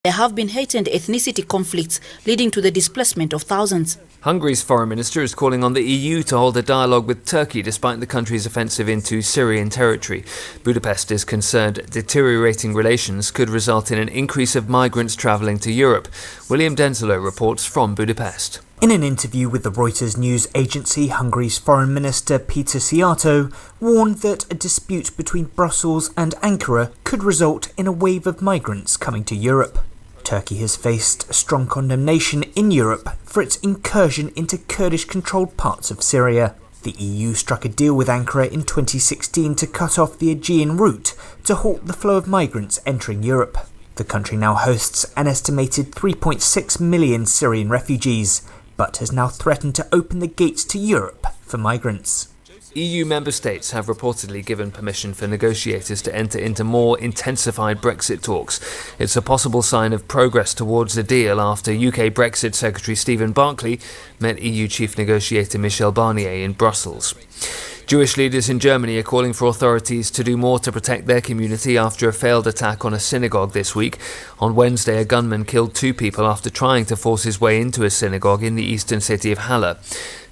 There have been heightened ethnicity conflicts leading to the displacement of thousands. Hungary's foreign minister is calling on the EU to hold a dialogue with Turkey despite the country's offensive into Syrian territory. Budapest is concerned deteriorating relations could result in an increase of migrants travelling to Europe. William Denzelo reports from Budapest. In an interview with the Reuters news agency, Hungary's Foreign Minister Peter Szijjártó warned that a dispute between Brussels and Ankara could result in a wave of migrants coming to Europe. Turkey has faced strong condemnation in Europe for its incursion into Kurdish-controlled parts of Syria. The EU struck a deal with Ankara in 2016 to cut off the Aegean route to halt the flow of migrants entering Europe. The country now hosts an estimated 3.6 million Syrian refugees, but has now threatened to open the gates to Europe for migrants. EU member states have reportedly given permission for negotiators to enter into more intensified Brexit talks. It's a possible sign of progress towards a deal after UK Brexit Secretary Stephen Barclay met EU chief negotiator Michel Barnier in Brussels. Jewish leaders in Germany are calling for authorities to do more to protect their community after a failed attack on a synagogue this week. On Wednesday, a gunman killed 2 people after trying to force his way into a synagogue in the eastern city of Halle.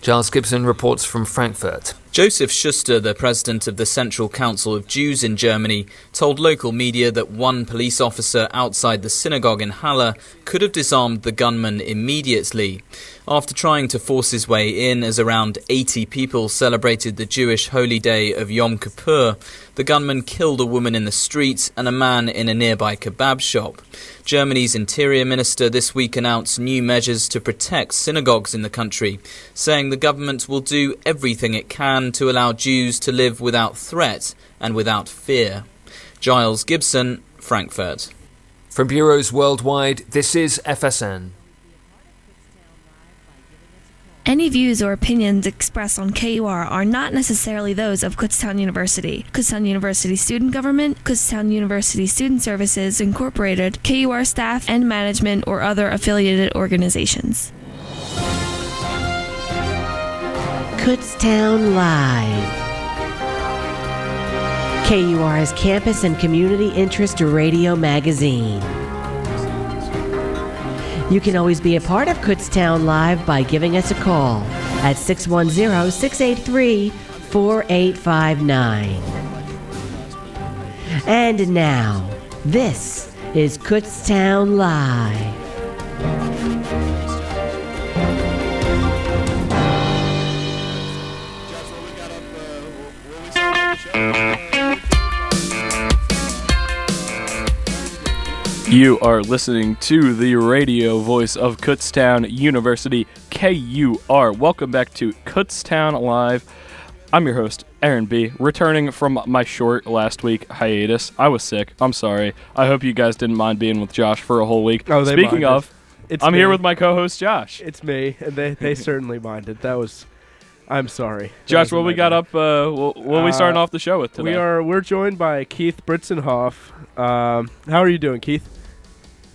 Giles Gibson reports from Frankfurt. Joseph Schuster, the president of the Central Council of Jews in Germany, told local media that one police officer outside the synagogue in Halle could have disarmed the gunman immediately. After trying to force his way in as around 80 people celebrated the Jewish holy day of Yom Kippur, the gunman killed a woman in the street and a man in a nearby kebab shop. Germany's interior minister this week announced new measures to protect synagogues in the country, saying the government will do everything it can to allow Jews to live without threat and without fear. Giles Gibson, Frankfurt. From bureaus worldwide, this is FSN. Any views or opinions expressed on KUR are not necessarily those of Kutztown University, Kutztown University Student Government, Kutztown University Student Services Incorporated, KUR staff and management, or other affiliated organizations. Kutztown Live. KUR's campus and community interest radio magazine. You can always be a part of Kutztown Live by giving us a call at 610-683-4859. And now, this is Kutztown Live. You are listening to the radio voice of Kutztown University, KUR. Welcome back to Kutztown Live. I'm your host, Aaron B., returning from my short last week hiatus. I was sick. I'm sorry. I hope you guys didn't mind being with Josh for a whole week. Oh, they Speaking minded. of, I'm here with my co-host, Josh. It's me, and they certainly minded. I'm sorry. Josh, what we got up? What are we starting off the show with today? We're joined by Keith Brintzenhoff. How are you doing, Keith?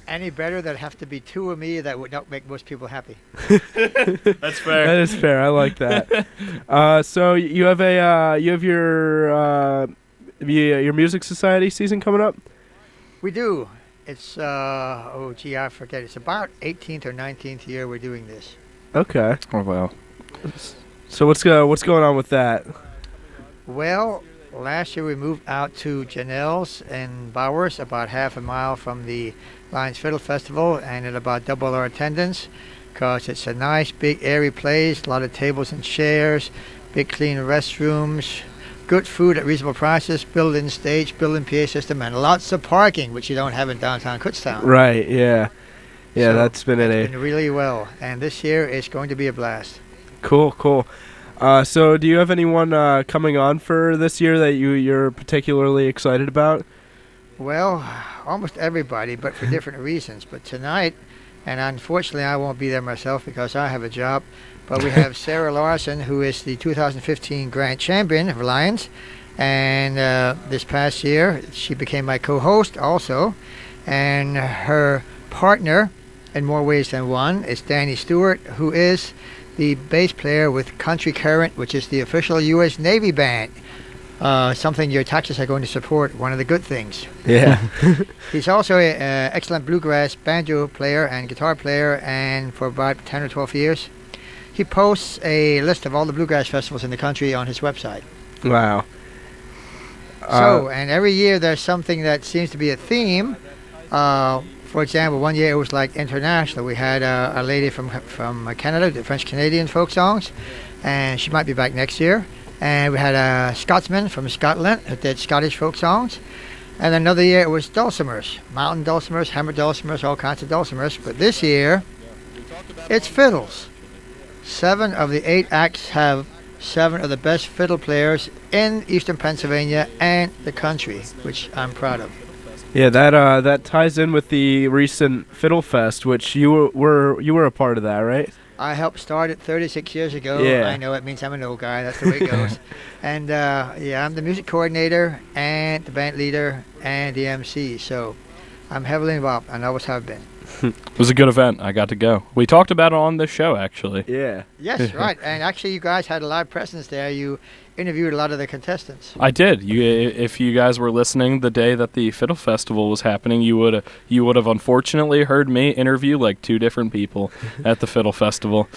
Any better, that'd have to be 2 of me. That would not make most people happy. That's fair. That is fair. I like that. So you have your music society season coming up? We do. It's I forget. It's about 18th or 19th year we're doing this. Okay. Oh wow. So what's going on with that? Well, last year we moved out to Janelle's in Bowers, about half a mile from the Lions Fiddle Festival, and at about double our attendance, because it's a nice, big, airy place, a lot of tables and chairs, big, clean restrooms, good food at reasonable prices, built-in stage, built-in PA system, and lots of parking, which you don't have in downtown Kutztown. Right, yeah. Yeah, So that's been it's been really well, and this year it's going to be a blast. Cool. So do you have anyone coming on for this year that you're particularly excited about? Well, almost everybody, but for different reasons. But tonight, and unfortunately I won't be there myself because I have a job, but we have Sarah Larson, who is the 2015 Grand Champion of Lions, and this past year she became my co-host also, and her partner, in more ways than one, is Danny Stewart, who is the bass player with Country Current, which is the official U.S. Navy band. something your taxes are going to support, one of the good things. Yeah. He's also an excellent bluegrass banjo player and guitar player, and for about 10 or 12 years, he posts a list of all the bluegrass festivals in the country on his website. Wow. And every year there's something that seems to be a theme. For example, one year it was like international. We had a lady from Canada, the French-Canadian folk songs, and she might be back next year. And we had a Scotsman from Scotland that did Scottish folk songs. And another year it was dulcimers, mountain dulcimers, hammer dulcimers, all kinds of dulcimers. But this year, it's fiddles. 7 of the 8 acts have 7 of the best fiddle players in eastern Pennsylvania and the country, which I'm proud of. Yeah, that ties in with the recent Fiddle Fest, which you were a part of that, right? I helped start it 36 years ago. Yeah. I know it means I'm an old guy. That's the way it goes. And I'm the music coordinator and the band leader and the MC. So I'm heavily involved and always have been. It was a good event. I got to go. We talked about it on this show, actually. Yeah. Yes, right. And actually, you guys had a live presence there. You interviewed a lot of the contestants. I did. If you guys were listening the day that the Fiddle Festival was happening, you would have unfortunately heard me interview like 2 different people at the Fiddle Festival.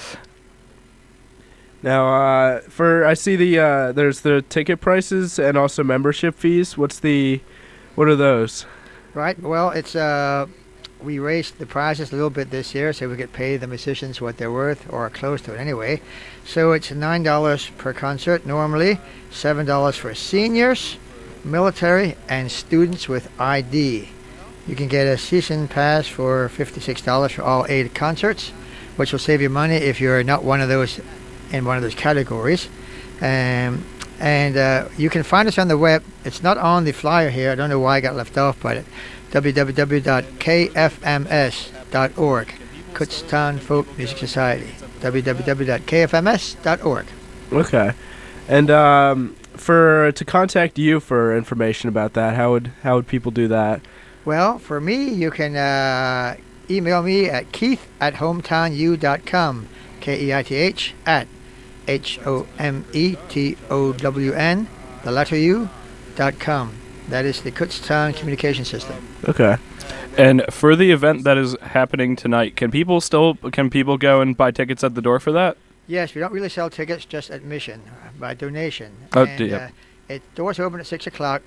Now, I see there's the ticket prices and also membership fees. What are those? Right. Well, it's we raised the prizes a little bit this year, so we could pay the musicians what they're worth, or close to it anyway. So it's $9 per concert normally, $7 for seniors, military, and students with ID. You can get a season pass for $56 for all 8 concerts, which will save you money if you're not one of those in one of those categories. And you can find us on the web. It's not on the flyer here. I don't know why I got left off, but www.kfms.org, Kutztown Folk Music Society, www.kfms.org. Okay. And to contact you for information about that, how would people do that? Well, for me, you can email me at keith@hometownu.com, KEITH at HOMETOWN, the letter U.com. That is the Kutztown communication system. Okay. And for the event that is happening tonight, can people go and buy tickets at the door for that? Yes, we don't really sell tickets, just admission by donation. Oh, Doors open at 6 o'clock.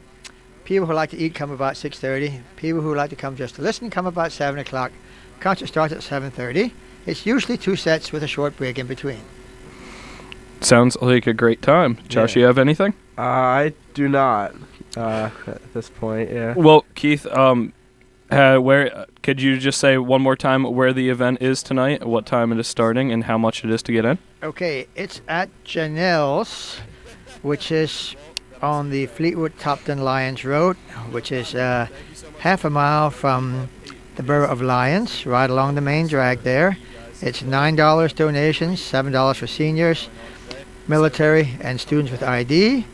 People who like to eat come about 6:30. People who like to come just to listen come about 7 o'clock. Concert starts at 7:30. It's usually 2 sets with a short break in between. Sounds like a great time. Josh, you have anything? I do not at this point, yeah. Well, Keith, where could you just say one more time where the event is tonight, what time it is starting, and how much it is to get in? Okay, it's at Janelle's, which is on the Fleetwood-Topton Lyons Road, which is half a mile from the borough of Lyons, right along the main drag there. It's $9 donations, $7 for seniors, military, and students with ID.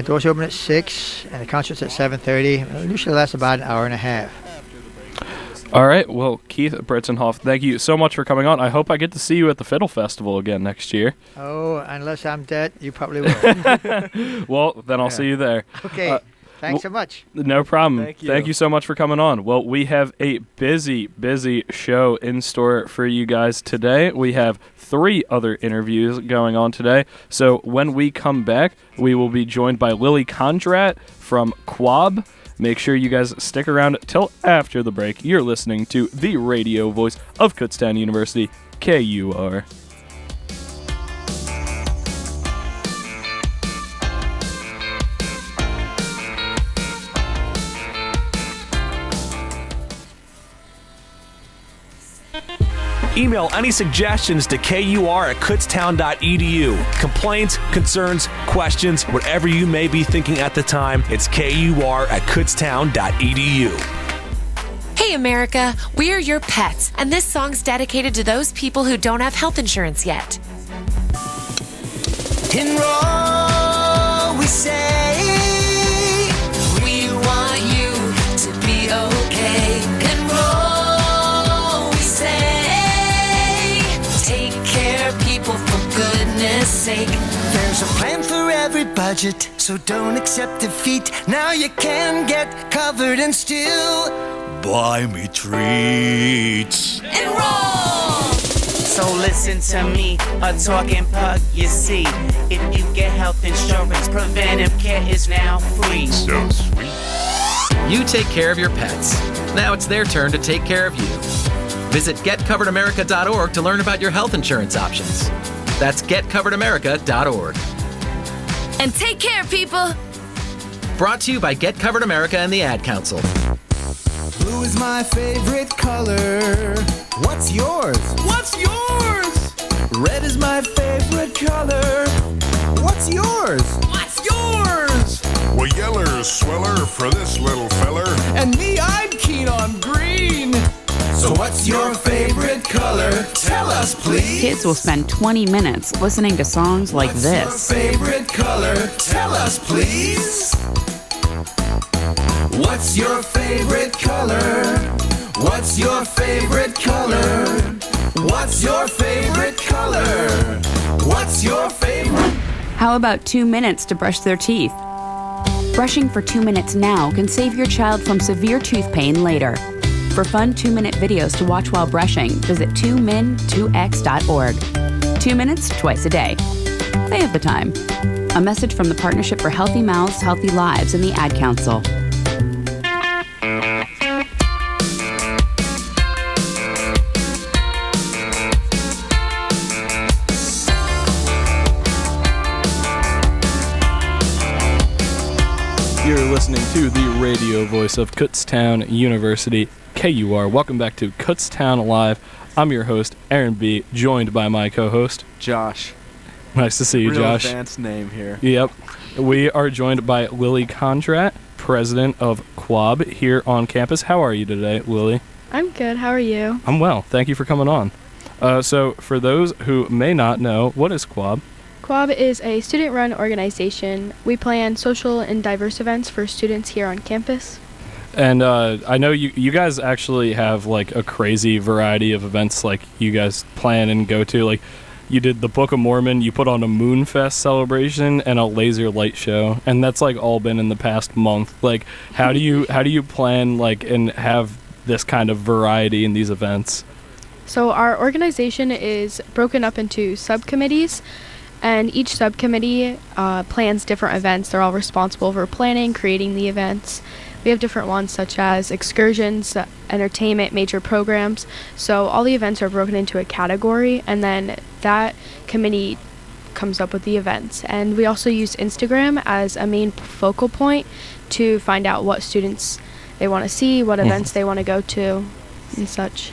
Doors open at 6, and the concert's at 7:30. It usually lasts about an hour and a half. All right. Well, Keith Brintzenhoff, thank you so much for coming on. I hope I get to see you at the Fiddle Festival again next year. Oh, unless I'm dead, you probably will. Well, then I'll see you there. Okay. Thanks so much. No problem. Thank you So much for coming on. Well, we have a busy show in store for you guys today. We have 3 other interviews going on today. So when we come back, we will be joined by Lily Kondrat from KUAB. Make sure you guys stick around till after the break. You're listening to the radio voice of Kutztown University, KUR. Email any suggestions to KUR@kutztown.edu. Complaints, concerns, questions, whatever you may be thinking at the time, it's KUR@kutztown.edu. Hey America, we are your pets, and this song's dedicated to those people who don't have health insurance yet. In Raw, we say we want you to be okay. In Raw, we say take care of people for goodness sake. sake. There's a plan for every budget, so don't accept defeat. Now you can get covered and still buy me treats. Enroll! So listen to me, a talking pug, you see. If you get health insurance, preventive care is now free. So sweet. You take care of your pets. Now it's their turn to take care of you. Visit getcoveredamerica.org to learn about your health insurance options. That's getcoveredamerica.org. And take care, people! Brought to you by Get Covered America and the Ad Council. Blue is my favorite color. What's yours? What's yours? Red is my favorite color. What's yours? What's yours? Well, yeller's sweller for this little feller. And me, I'm keen on green. So what's your favorite color? Tell us, please. Kids will spend 20 minutes listening to songs like What's this. your favorite color? Tell us, please. What's your favorite color? What's your favorite color? What's your favorite color? What's your favorite? How about 2 minutes to brush their teeth? Brushing for 2 minutes now can save your child from severe tooth pain later. For fun 2-minute videos to watch while brushing, visit 2min2x.org. 2 minutes twice a day. They have the time. A message from the Partnership for Healthy Mouths, Healthy Lives and the Ad Council. You're listening to the radio voice of Kutztown University, KUR. Welcome back to Kutztown Live. I'm your host, Aaron B., joined by my co-host, Josh. Nice to see you, Real Josh. advanced name here. Yep. We are joined by Lily Condrat, president of KUAB here on campus. How are you today, Lily? I'm good. How are you? I'm well. Thank you for coming on. So, for those who may not know, what is KUAB? KUAB is a student-run organization. We plan social and diverse events for students here on campus. And I know you guys actually have like a crazy variety of events like you guys plan and go to. Like you did the Book of Mormon, you put on a Moonfest celebration and a laser light show, and that's like all been in the past month. Like how do you plan like and have this kind of variety in these events? So our organization is broken up into subcommittees. And each subcommittee plans different events. They're all responsible for planning, creating the events. We have different ones such as excursions, entertainment, major programs. So all the events are broken into a category, and then that committee comes up with the events. And we also use Instagram as a main focal point to find out what students they want to see, what events they want to go to, and such.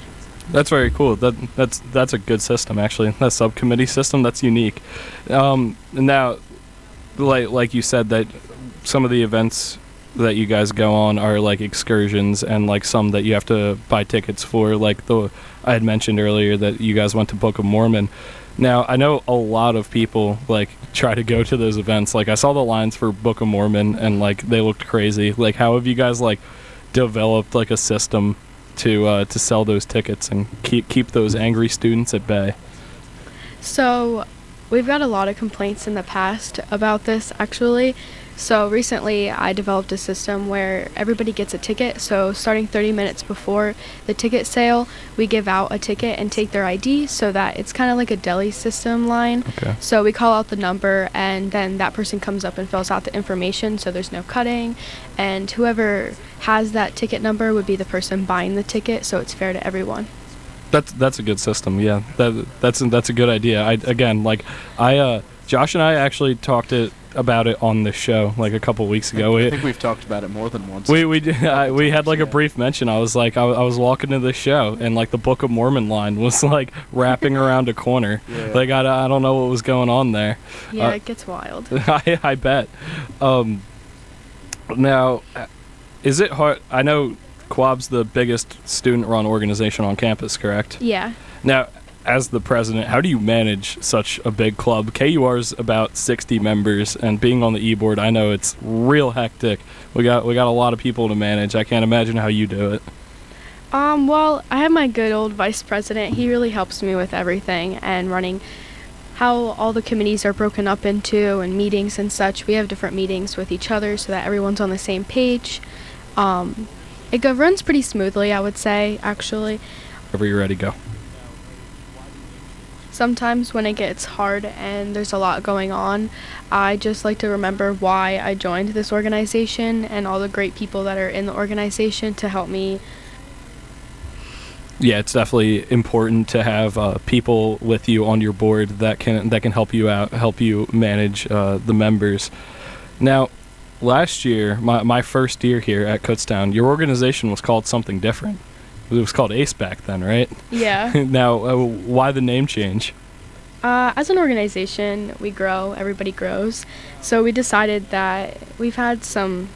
That's very cool. That's a good system, actually. That subcommittee system, that's unique. Now, like you said, that some of the events that you guys go on are like excursions, and like some that you have to buy tickets for. Like I had mentioned earlier that you guys went to Book of Mormon. Now, I know a lot of people like try to go to those events. Like I saw the lines for Book of Mormon, and like they looked crazy. Like how have you guys like developed like a system to sell those tickets and keep those angry students at bay? So we've got a lot of complaints in the past about this, actually. So recently I developed a system where everybody gets a ticket. So starting 30 minutes before the ticket sale, we give out a ticket and take their ID, so that it's kind of like a deli system line. Okay. So we call out the number, and then that person comes up and fills out the information, so there's no cutting. And whoever has that ticket number would be the person buying the ticket, so it's fair to everyone. That's a good system. Yeah, that's a good idea. Josh and I actually talked about it on the show like a couple weeks ago. I think we've talked about it more than once. We had like a brief mention. I was like, I was walking to the show, and like the Book of Mormon line was like wrapping around a corner. Yeah. Like I don't know what was going on there. Yeah, it gets wild. I bet. Now, is it hard? I know KUAB's the biggest student-run organization on campus, correct? Yeah. Now, as the president, how do you manage such a big club? KUR's about 60 members, and being on the e-board, I know it's real hectic. We got a lot of people to manage. I can't imagine how you do it. Well, I have my good old vice president. He really helps me with everything and running how all the committees are broken up into and meetings and such. We have different meetings with each other so that everyone's on the same page. It runs pretty smoothly, I would say, actually. Whenever you're ready, go. Sometimes when it gets hard and there's a lot going on, I just like to remember why I joined this organization and all the great people that are in the organization to help me. Yeah, it's definitely important to have people with you on your board that can help you out, help you manage the members. Now, last year, my first year here at Kutztown, your organization was called something different. It was called ACE back then, right? Yeah. Now, why the name change? As an organization, we grow, everybody grows. So we decided that we've had some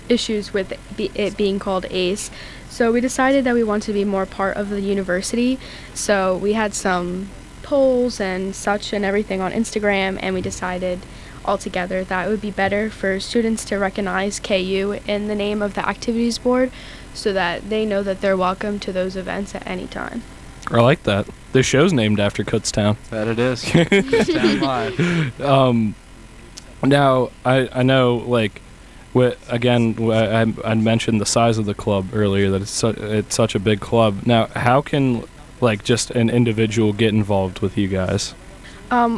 issues with it being called ACE. So we decided that we want to be more part of the university. So we had some polls and such and everything on Instagram, and we decided altogether that it would be better for students to recognize KU in the name of the activities board so that they know that they're welcome to those events at any time. I like that. This show's named after Kutztown. That it is. Kutztown Live. Now, I know, like, I mentioned the size of the club earlier, that it's such a big club. Now, how can, like, just an individual get involved with you guys?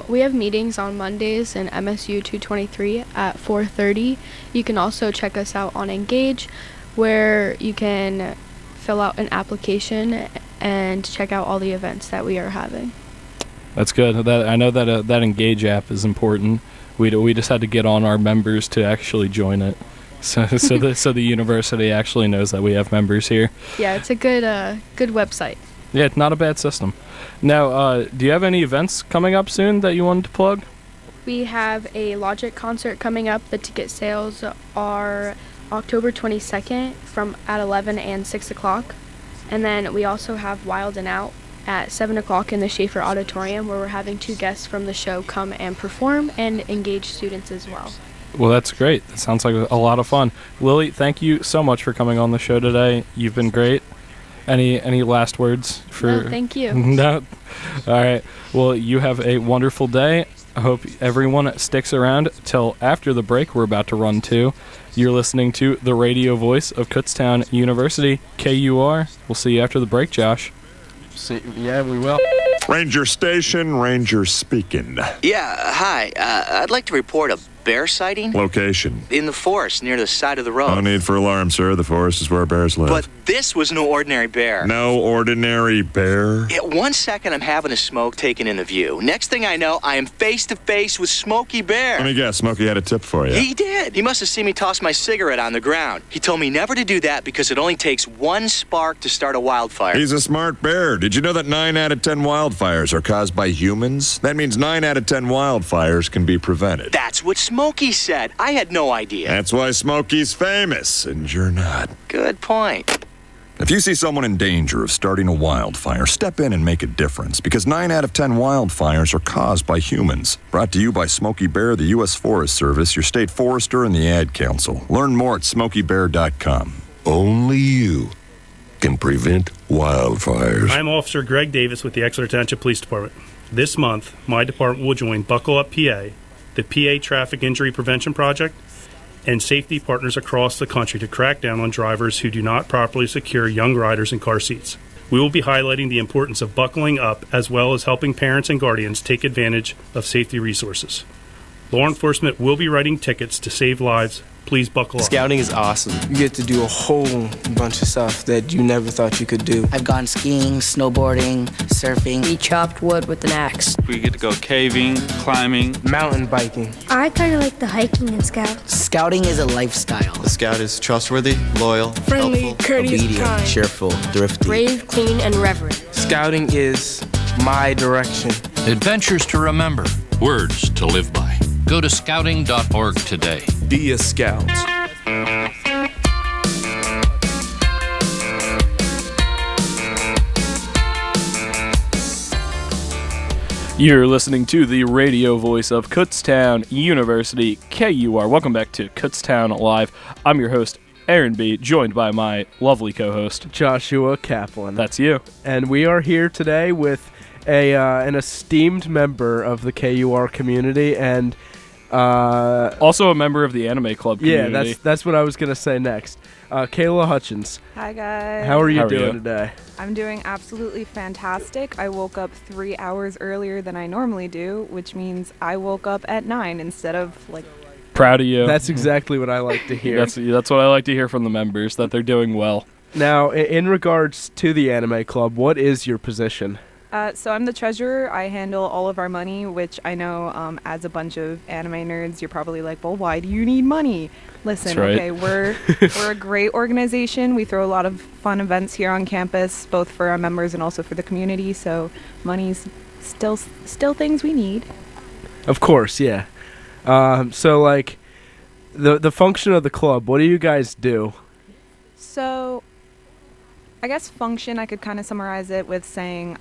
We have meetings on Mondays in MSU 223 at 4:30. You can also check us out on Engage, where you can fill out an application and check out all the events that we are having. That's good. I know that Engage app is important. We just had to get on our members to actually join it, so the university actually knows that we have members here. Yeah, it's a good website. Yeah, it's not a bad system. Now, do you have any events coming up soon that you wanted to plug? We have a Logic concert coming up. The ticket sales are October 22nd at 11 and 6 o'clock. And then we also have Wild and Out at 7 o'clock in the Schaefer Auditorium, where we're having 2 guests from the show come and perform and engage students as well. Well, that's great. That sounds like a lot of fun. Lily, thank you so much for coming on the show today. You've been great. Any last words for? No, thank you. No. All right. Well, you have a wonderful day. I hope everyone sticks around till after the break we're about to run to. You're listening to the radio voice of Kutztown University, KUR. We'll see you after the break, Josh. Yeah, we will. Ranger Station, Ranger speaking. Yeah, hi. I'd like to report a bear sighting. Location. In the forest near the side of the road. No need for alarm, sir. The forest is where bears live. But this was no ordinary bear. No ordinary bear? Yeah, 1 second I'm having a smoke taken in the view. Next thing I know, I am face to face with Smokey Bear. Let me guess, Smokey had a tip for you. He did. He must have seen me toss my cigarette on the ground. He told me never to do that because it only takes 1 spark to start a wildfire. He's a smart bear. Did you know that 9 out of 10 wildfires are caused by humans? That means 9 out of 10 wildfires can be prevented. That's what Smokey said. I had no idea. That's why Smokey's famous, and you're not. Good point. If you see someone in danger of starting a wildfire, step in and make a difference, because 9 out of 10 wildfires are caused by humans. Brought to you by Smokey Bear, the U.S. Forest Service, your state forester, and the Ad Council. Learn more at smokeybear.com. Only you can prevent wildfires. I'm Officer Greg Davis with the Exeter Township Police Department. This month, my department will join Buckle Up PA, the PA Traffic Injury Prevention Project, and safety partners across the country to crack down on drivers who do not properly secure young riders in car seats. We will be highlighting the importance of buckling up, as well as helping parents and guardians take advantage of safety resources. Law enforcement will be writing tickets to save lives. Please buckle up. Scouting is awesome. You get to do a whole bunch of stuff that you never thought you could do. I've gone skiing, snowboarding, surfing. We chopped wood with an axe. We get to go caving, climbing, mountain biking. I kind of like the hiking in Scout. Scouting is a lifestyle. The Scout is trustworthy, loyal, friendly, helpful, courteous, obedient, kind, cheerful, thrifty, brave, clean, and reverent. Scouting is my direction. Adventures to remember, words to live by. Go to scouting.org today. Be a scout. You're listening to the radio voice of Kutztown University, KUR. Welcome back to Kutztown Live. I'm your host, Aaron B., joined by my lovely co-host, Joshua Kaplan. That's you. And we are here today with an esteemed member of the KUR community, and also a member of the anime club community. Yeah, that's what I was gonna say next. Kayla Hutchins. Hi guys. How are you doing today? I'm doing absolutely fantastic. I woke up 3 hours earlier than I normally do, which means I woke up at 9 instead of like. Proud of you. That's exactly what I like to hear. That's what I like to hear from the members, that they're doing well. Now, in regards to the anime club, what is your position? So I'm the treasurer. I handle all of our money, which I know as a bunch of anime nerds, you're probably like, well, why do you need money? Listen, right. Okay, we're a great organization. We throw a lot of fun events here on campus, both for our members and also for the community. So money's still things we need. Of course, yeah. So like, the function of the club, what do you guys do? So, I guess function, I could kind of summarize it with saying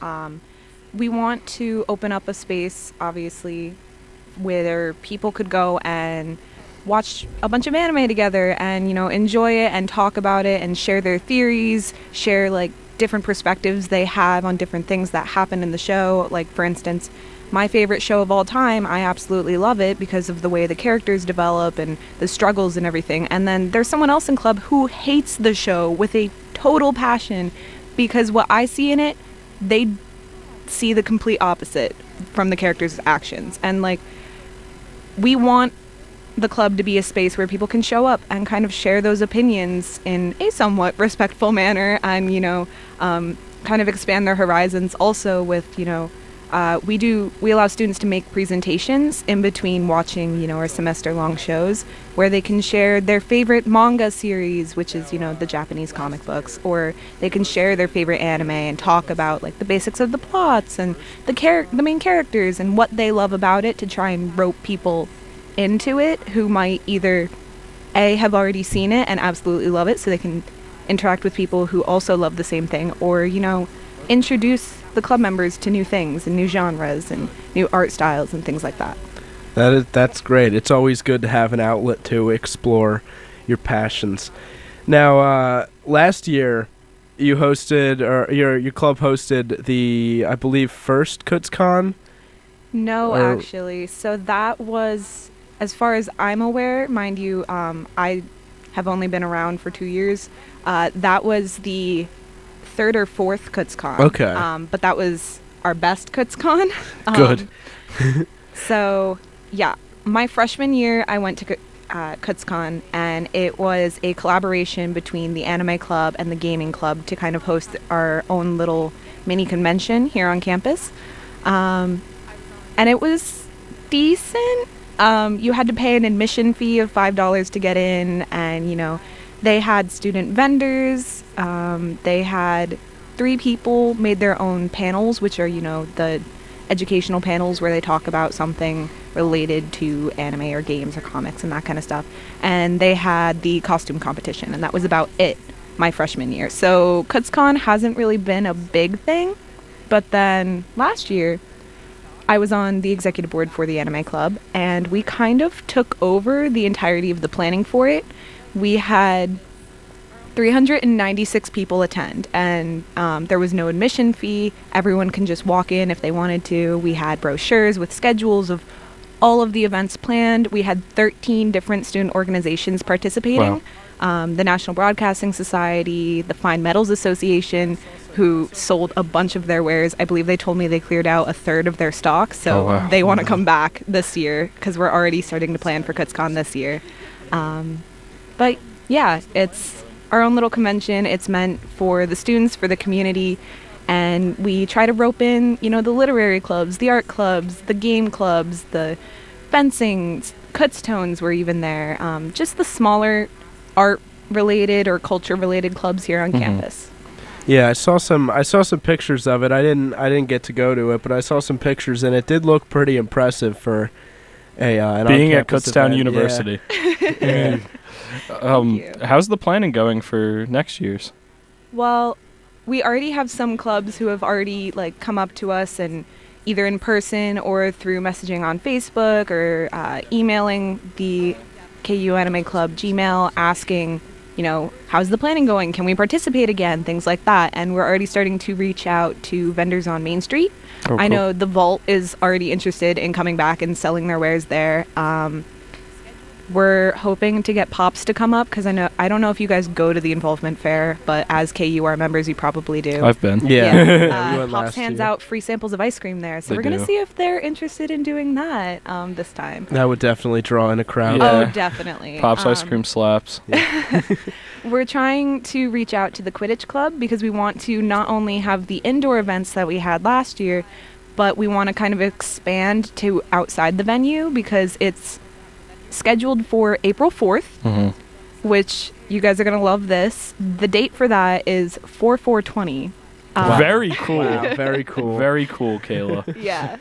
we want to open up a space, obviously, where people could go and watch a bunch of anime together and, you know, enjoy it and talk about it and share their theories, share, like, different perspectives they have on different things that happen in the show. Like, for instance, my favorite show of all time, I absolutely love it because of the way the characters develop and the struggles and everything. And then there's someone else in club who hates the show with a total passion because what I see in it, they see the complete opposite from the characters' actions. And like, we want the club to be a space where people can show up and kind of share those opinions in a somewhat respectful manner and, you know, kind of expand their horizons also with, you know, we allow students to make presentations in between watching, you know, our semester-long shows where they can share their favorite manga series, which is, you know, the Japanese comic books, or they can share their favorite anime and talk about, like, the basics of the plots and the main characters and what they love about it to try and rope people into it who might either, A, have already seen it and absolutely love it so they can interact with people who also love the same thing, or, you know, introduce the club members to new things and new genres and new art styles and things like that. That's great. It's always good to have an outlet to explore your passions. Now, last year you hosted, or your club hosted the, I believe, first KutzCon? No, actually. So that was, as far as I'm aware, mind you, I have only been around for 2 years. That was the third or fourth KutzCon. Okay. But that was our best KutzCon. Good. So, yeah, my freshman year, I went to KutzCon, and it was a collaboration between the anime club and the gaming club to kind of host our own little mini convention here on campus. And it was decent. You had to pay an admission fee of $5 to get in, and, you know, they had student vendors. They had 3 people made their own panels, which are, you know, the educational panels where they talk about something related to anime or games or comics and that kind of stuff. And they had the costume competition, and that was about it my freshman year. So KutzCon hasn't really been a big thing. But then last year, I was on the executive board for the anime club, and we kind of took over the entirety of the planning for it. We had 396 people attend, and there was no admission fee. Everyone can just walk in if they wanted to. We had brochures with schedules of all of the events planned. We had 13 different student organizations participating. Wow. The National Broadcasting Society, the Fine Metals Association, who sold a bunch of their wares. I believe they told me they cleared out a third of their stock, so they want to come back this year because we're already starting to plan for KutzCon this year. But yeah, it's our own little convention. It's meant for the students, for the community, and we try to rope in, you know, the literary clubs, the art clubs, the game clubs, the fencing, Kutztowns were even there. Just the smaller art-related or culture-related clubs here on campus. Yeah, I saw some pictures of it. I didn't get to go to it, but I saw some pictures, and it did look pretty impressive for an being at on-campus Kutztown event. University. Yeah. How's the planning going for next year's? Well, we already have some clubs who have already like come up to us and either in person or through messaging on Facebook or emailing the KU Anime Club Gmail asking how's the planning going? Can we participate again? Things like that. And we're already starting to reach out to vendors on Main Street. Oh, I cool. know the Vault is already interested in coming back and selling their wares there. We're hoping to get Pops to come up because I don't know if you guys go to the Involvement Fair, but as KUR members, you probably do. I've been. Yeah. We went Pops last hands year. out free samples of ice cream there, so They we're going do. to see if they're interested in doing that this time. That would definitely draw in a crowd. Yeah. Oh, definitely. Pops ice cream slaps. We're trying to reach out to the Quidditch Club because we want to not only have the indoor events that we had last year, but we want to kind of expand to outside the venue because it's scheduled for April 4th, which you guys are going to love this. The date for that is 4/4/20. Very cool. Wow, very cool. Very cool, Kayla. Yeah.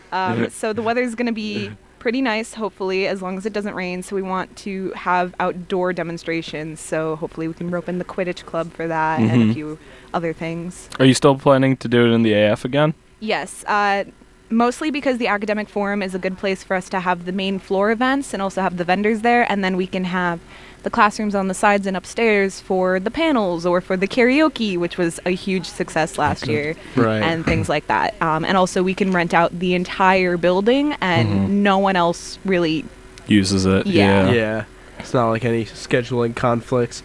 So the weather's going to be pretty nice, hopefully, as long as it doesn't rain. So we want to have outdoor demonstrations. So hopefully we can rope in the Quidditch Club for that and a few other things. Are you still planning to do it in the AF again? Yes. Mostly because the academic forum is a good place for us to have the main floor events and also have the vendors there, and then we can have the classrooms on the sides and upstairs for the panels or for the karaoke, which was a huge success last year, Right. and things like that. And also we can rent out the entire building and no one else really. Uses it. Yeah. Yeah. It's not like any scheduling conflicts.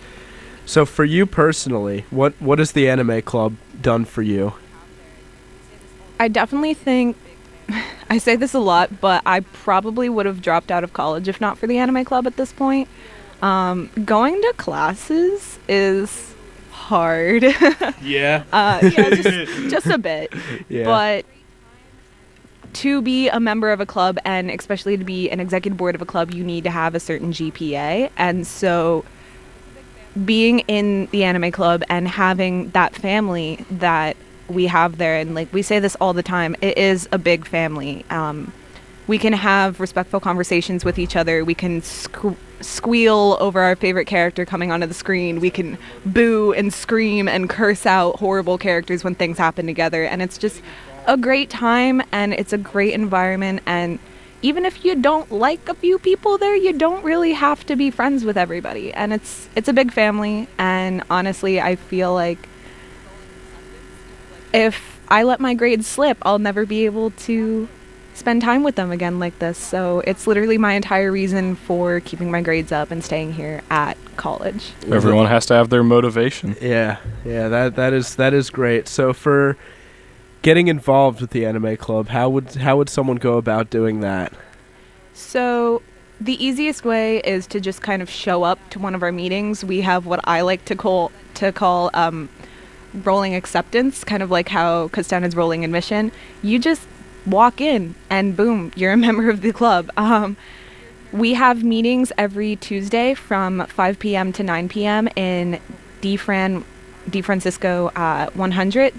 So for you personally, what has the anime club done for you? I definitely think, I say this a lot, but I probably would have dropped out of college if not for the anime club at this point. Going to classes is hard. Yeah. Just a bit. Yeah. But to be a member of a club, and especially to be an executive board of a club, you need to have a certain GPA. And so being in the anime club and having that family that we have there, and like we say this all the time, it is a big family. We can have respectful conversations with each other. We can squeal over our favorite character coming onto the screen. We can boo and scream and curse out horrible characters when things happen together. And it's just a great time, and it's a great environment. And even if you don't like a few people there, you don't really have to be friends with everybody. And it's a big family. And honestly, I feel like if I let my grades slip, I'll never be able to spend time with them again like this. So it's literally my entire reason for keeping my grades up and staying here at college. Everyone has to have their motivation. Yeah. That is great. So for getting involved with the anime club, how would someone go about doing that? So the easiest way is to just kind of show up to one of our meetings. We have what I like to call rolling acceptance, kind of like how Kutztown is rolling admission. You just walk in and boom, you're a member of the club. We have meetings every Tuesday from 5 p.m. to 9 p.m. in D. Francisco 100.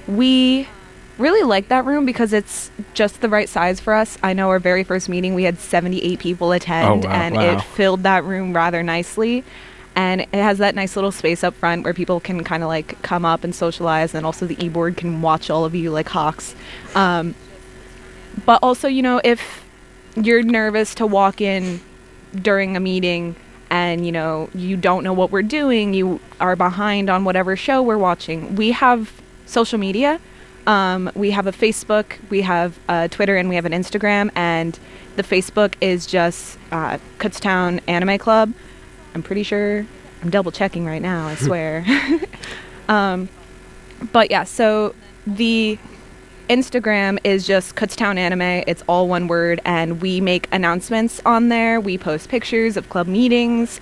We really like that room because it's just the right size for us. I know our very first meeting we had 78 people attend, and it filled that room rather nicely. And it has that nice little space up front where people can kind of like come up and socialize, and also the e-board can watch all of you like hawks. But also, if you're nervous to walk in during a meeting and, you don't know what we're doing, you are behind on whatever show we're watching, we have social media. We have a Facebook, we have a Twitter, and we have an Instagram. And the Facebook is just Kutztown Anime Club. I'm pretty sure, I'm double checking right now, I swear. But yeah, so the Instagram is just Kutztown Anime. It's all one word, and we make announcements on there. We post pictures of club meetings.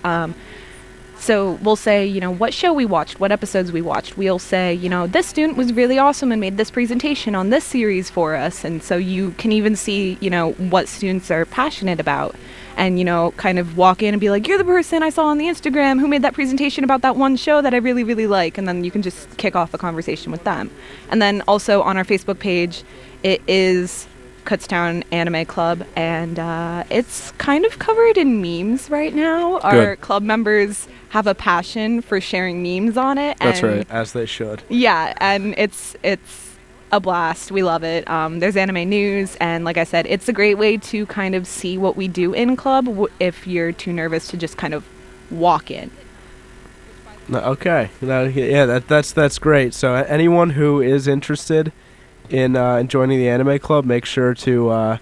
So we'll say, what show we watched, what episodes we watched. We'll say, this student was really awesome and made this presentation on this series for us. And so you can even see, what students are passionate about. And, kind of walk in and be like, you're the person I saw on the Instagram who made that presentation about that one show that I really, really like. And then you can just kick off a conversation with them. And then also on our Facebook page, it is Kutztown Anime Club. And it's kind of covered in memes right now. Good. Our club members have a passion for sharing memes on it. That's right. As they should. Yeah, and it's a blast. We love it. There's anime news, and like I said, it's a great way to kind of see what we do in club if you're too nervous to just kind of walk in. Okay. That's great. So anyone who is interested in joining the anime club, make sure to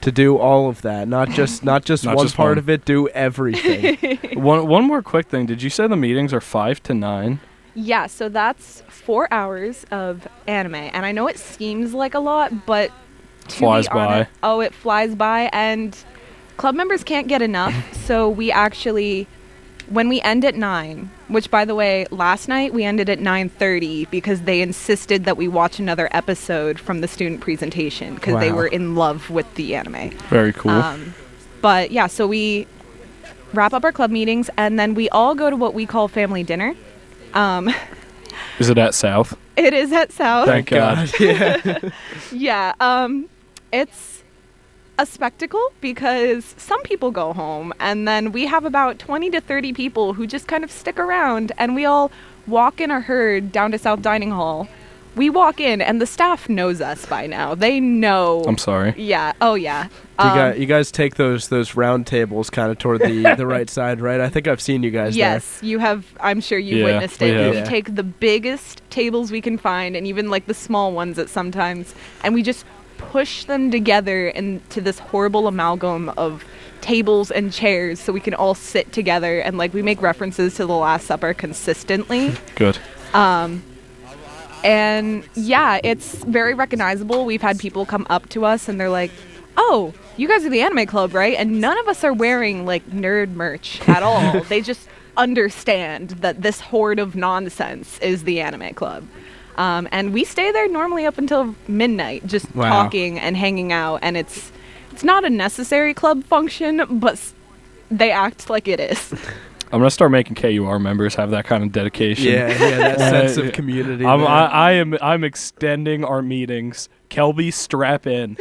do all of that. Not just one part of it. Do everything. One more quick thing. Did you say the meetings are 5 to 9? Yeah, so that's 4 hours of anime. And I know it seems like a lot, but flies by. It flies by, and club members can't get enough. So we actually, when we end at 9, which by the way, last night we ended at 9:30 because they insisted that we watch another episode from the student presentation because they were in love with the anime. Very cool. But yeah, so we wrap up our club meetings and then we all go to what we call family dinner. Is it at South? It is at South. Thank God. Yeah. Yeah. It's a spectacle because some people go home and then we have about 20 to 30 people who just kind of stick around and we all walk in a herd down to South Dining Hall. We walk in and the staff knows us by now. They know. I'm sorry. Yeah. Oh, yeah. You guys take those round tables kind of toward the right side, right? I think I've seen you guys there. Yes, you have. I'm sure you've witnessed it. We take the biggest tables we can find and even like the small ones at sometimes, and we just push them together into this horrible amalgam of tables and chairs so we can all sit together, and like we make references to the Last Supper consistently. Good. And yeah, it's very recognizable. We've had people come up to us and they're like, "Oh, you guys are the anime club, right?" And none of us are wearing like nerd merch at all. They just understand that this horde of nonsense is the anime club. And we stay there normally up until midnight, just talking and hanging out. And it's not a necessary club function, but they act like it is. I'm gonna start making KUR members have that kind of dedication. Yeah, that sense of community. I'm extending our meetings. Kelby, strap in.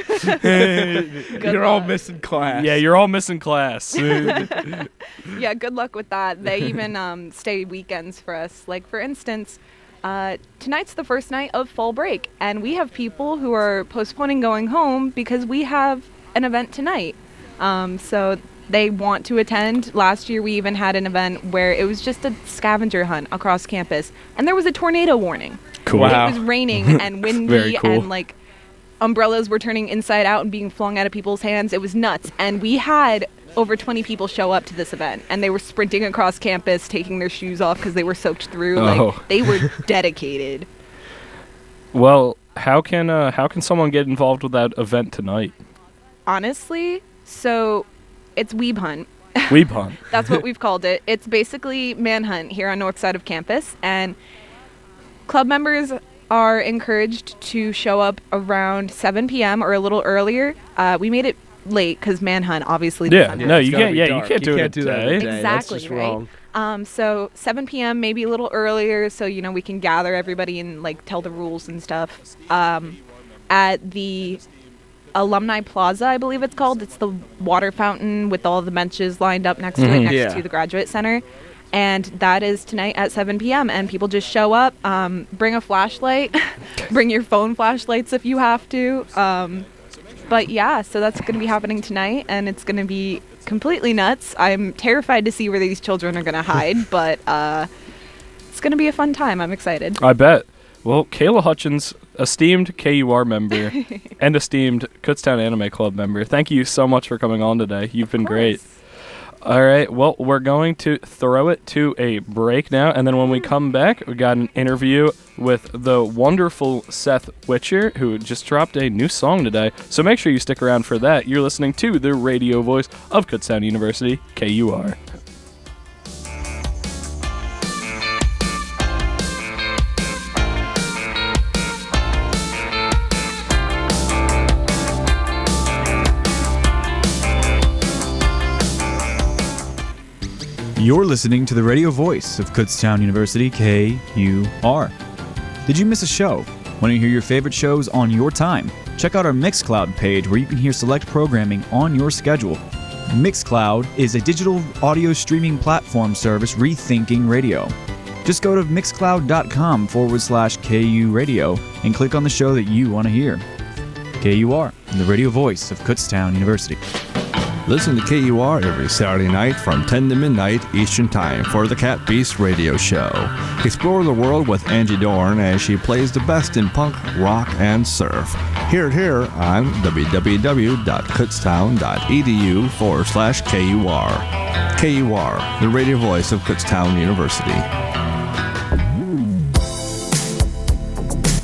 You're all missing class. Yeah, you're all missing class. Yeah, good luck with that. They even stay weekends for us. Like for instance, tonight's the first night of fall break, and we have people who are postponing going home because we have an event tonight. So they want to attend. Last year we even had an event where it was just a scavenger hunt across campus and there was a tornado warning. Cool. Wow. It was raining and windy Very cool. and like umbrellas were turning inside out and being flung out of people's hands. It was nuts. And we had over 20 people show up to this event and they were sprinting across campus taking their shoes off because they were soaked through. Like they were dedicated. Well, how can someone get involved with that event tonight? Honestly, so it's Weeb Hunt. Weeb Hunt. That's what we've called it. It's basically Manhunt here on north side of campus, and club members are encouraged to show up around 7 p.m. or a little earlier. We made it late because Manhunt obviously. Yeah, no, you can't. Yeah, you can't do it that. Exactly. That's just right. wrong. So 7 p.m. maybe a little earlier, so we can gather everybody and like tell the rules and stuff. At the Alumni Plaza, I believe it's called. It's the water fountain with all the benches lined up next to it, next to the Graduate Center. And that is tonight at 7 p.m. And people just show up, bring a flashlight, bring your phone flashlights if you have to. But yeah, so that's going to be happening tonight, and it's going to be completely nuts. I'm terrified to see where these children are going to hide, but it's going to be a fun time. I'm excited. I bet. Well, Kayla Hutchins, esteemed KUR member and esteemed Kutztown Anime Club member, thank you so much for coming on today. You've been great. All right, well, we're going to throw it to a break now, and then when we come back, we got an interview with the wonderful Seth Witcher, who just dropped a new song today, so make sure you stick around for that. You're listening to the radio voice of Kutztown University, KUR. You're listening to the radio voice of Kutztown University, KUR. Did you miss a show? Want to hear your favorite shows on your time? Check out our Mixcloud page where you can hear select programming on your schedule. Mixcloud is a digital audio streaming platform service rethinking radio. Just go to mixcloud.com/KU radio and click on the show that you want to hear. KUR, the radio voice of Kutztown University. Listen to KUR every Saturday night from 10 to midnight Eastern Time for the Cat Beast Radio Show. Explore the world with Angie Dorn as she plays the best in punk, rock, and surf. Hear it here on www.kutztown.edu/KUR. KUR, the radio voice of Kutztown University.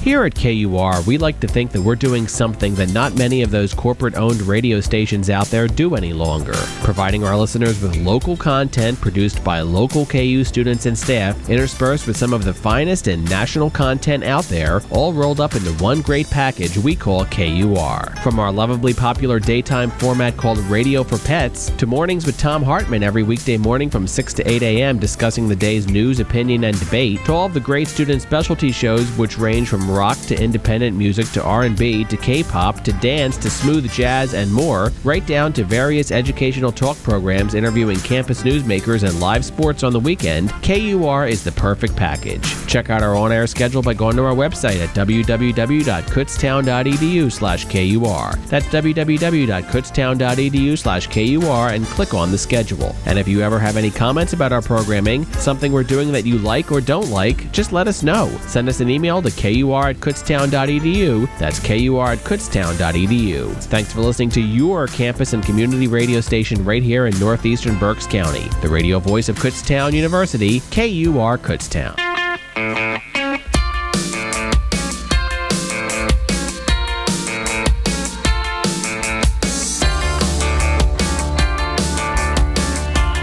Here at KUR, we like to think that we're doing something that not many of those corporate-owned radio stations out there do any longer, providing our listeners with local content produced by local KU students and staff, interspersed with some of the finest and national content out there, all rolled up into one great package we call KUR. From our lovably popular daytime format called Radio for Pets, to mornings with Tom Hartman every weekday morning from 6 to 8 a.m. discussing the day's news, opinion, and debate, to all of the great student specialty shows which range from rock to independent music to R&B to K-pop to dance to smooth jazz and more, right down to various educational talk programs interviewing campus newsmakers and live sports on the weekend, KUR is the perfect package. Check out our on-air schedule by going to our website at www.kutztown.edu/KUR. That's www.kutztown.edu/KUR and click on the schedule. And if you ever have any comments about our programming, something we're doing that you like or don't like, just let us know. Send us an email to KUR@kutztown.edu. That's KUR@kutztown.edu. Thanks for listening to your campus and community radio station right here in northeastern Berks County. The radio voice of Kutztown University, KUR Kutztown.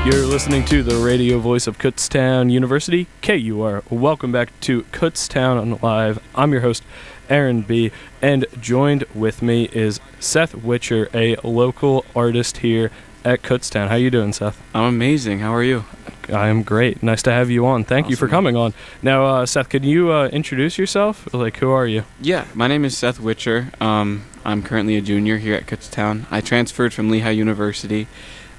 You're listening to the radio voice of Kutztown University, KUR. Welcome back to Kutztown Live. I'm your host, Aaron B., and joined with me is Seth Witcher, a local artist here at Kutztown. How you doing, Seth? I'm amazing. How are you? I am great. Nice to have you on. Thank you for coming on. Now, Seth, could you introduce yourself? Like, who are you? Yeah, my name is Seth Witcher. I'm currently a junior here at Kutztown. I transferred from Lehigh University.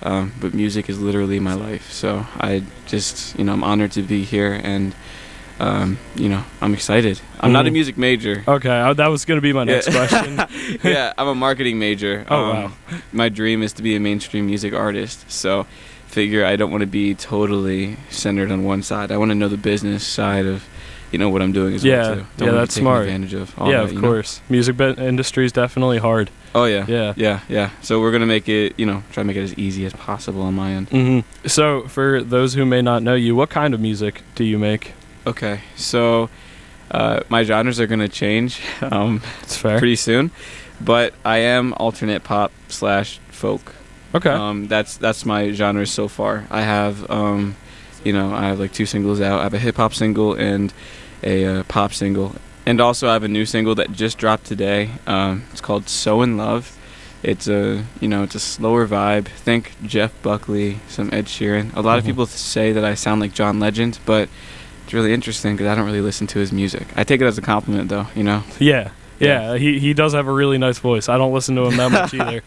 But music is literally my life, so I just, I'm honored to be here, and, I'm excited. I'm not a music major. Okay, that was going to be my next question. Yeah, I'm a marketing major. Oh, wow. My dream is to be a mainstream music artist, so figure I don't want to be totally centered on one side. I want to know the business side of, what I'm doing as well, too. Don't that's smart. Advantage of all that, of course. Music industry is definitely hard. Oh, yeah. Yeah. So we're going to make it, try to make it as easy as possible on my end. Mm-hmm. So for those who may not know you, what kind of music do you make? Okay. So my genres are going to change That's fair. Pretty soon. But I am alternate pop / folk. Okay. That's my genres so far. I have, I have like 2 singles out. I have a hip-hop single and a pop single. And also I have a new single that just dropped today. It's called So In Love. It's a slower vibe. Think Jeff Buckley, some Ed Sheeran. A lot of people say that I sound like John Legend, but it's really interesting because I don't really listen to his music. I take it as a compliment, though, Yeah, he does have a really nice voice. I don't listen to him that much either,